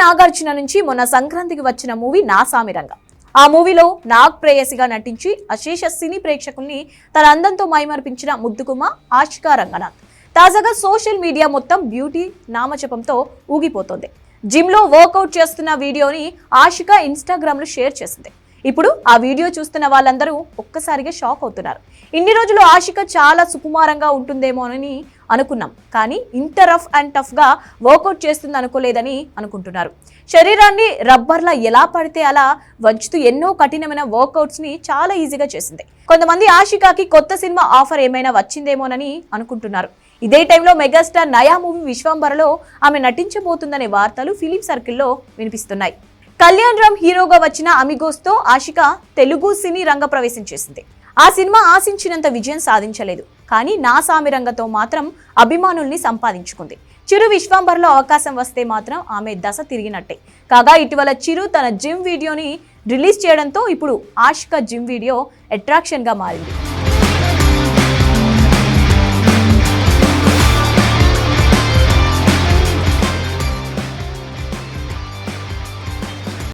నాగార్జున నుంచి మొన్న సంక్రాంతికి వచ్చిన మూవీ నా సామిరంగ. ఆ మూవీలో నాగ్ ప్రేయసిగా నటించి అశేష సినీ ప్రేక్షకుల్ని తన అందంతో మైమర్పించిన ముద్దుగుమ్మ ఆషికా రంగనాథ్ తాజాగా సోషల్ మీడియా మొత్తం బ్యూటీ నామజపంతో ఊగిపోతోంది. జిమ్ లో వర్కౌట్ చేస్తున్న వీడియోని ఆషికా ఇన్స్టాగ్రామ్ లో షేర్ చేసింది. ఇప్పుడు ఆ వీడియో చూస్తున్న వాళ్ళందరూ ఒక్కసారిగా షాక్ అవుతున్నారు. ఇన్ని రోజులు ఆషిక చాలా సుకుమారంగా ఉంటుందేమోనని అనుకున్నాం, కానీ ఇంత రఫ్ అండ్ టఫ్ గా వర్కౌట్ చేస్తుంది అనుకోలేదని అనుకుంటున్నారు. శరీరాన్ని రబ్బర్లా ఎలా పడితే అలా వంచుతూ ఎన్నో కఠినమైన వర్కౌట్స్ ని చాలా ఈజీగా చేసింది. కొంతమంది ఆషికాకి కొత్త సినిమా ఆఫర్ ఏమైనా వచ్చిందేమోనని అనుకుంటున్నారు. ఇదే టైంలో మెగాస్టార్ నయా మూవీ విశ్వంబరలో ఆమె నటించబోతుందనే వార్తలు ఫిలిం సర్కిల్లో వినిపిస్తున్నాయి. కళ్యాణ్ రామ్ హీరోగా వచ్చిన అమిగోస్ తో ఆషిక తెలుగు సినీ రంగ ప్రవేశం చేసింది. ఆ సినిమా ఆశించినంత విజయం సాధించలేదు, కానీ నా సామిరంగతో మాత్రం అభిమానుల్ని సంపాదించుకుంది. చిరు విశ్వంబర్లో అవకాశం వస్తే మాత్రం ఆమె దశ తిరిగినట్టే. కాగా ఇటీవల చిరు తన జిమ్ వీడియోని రిలీజ్ చేయడంతో ఇప్పుడు ఆషిక జిమ్ వీడియో అట్రాక్షన్ గా మారింది.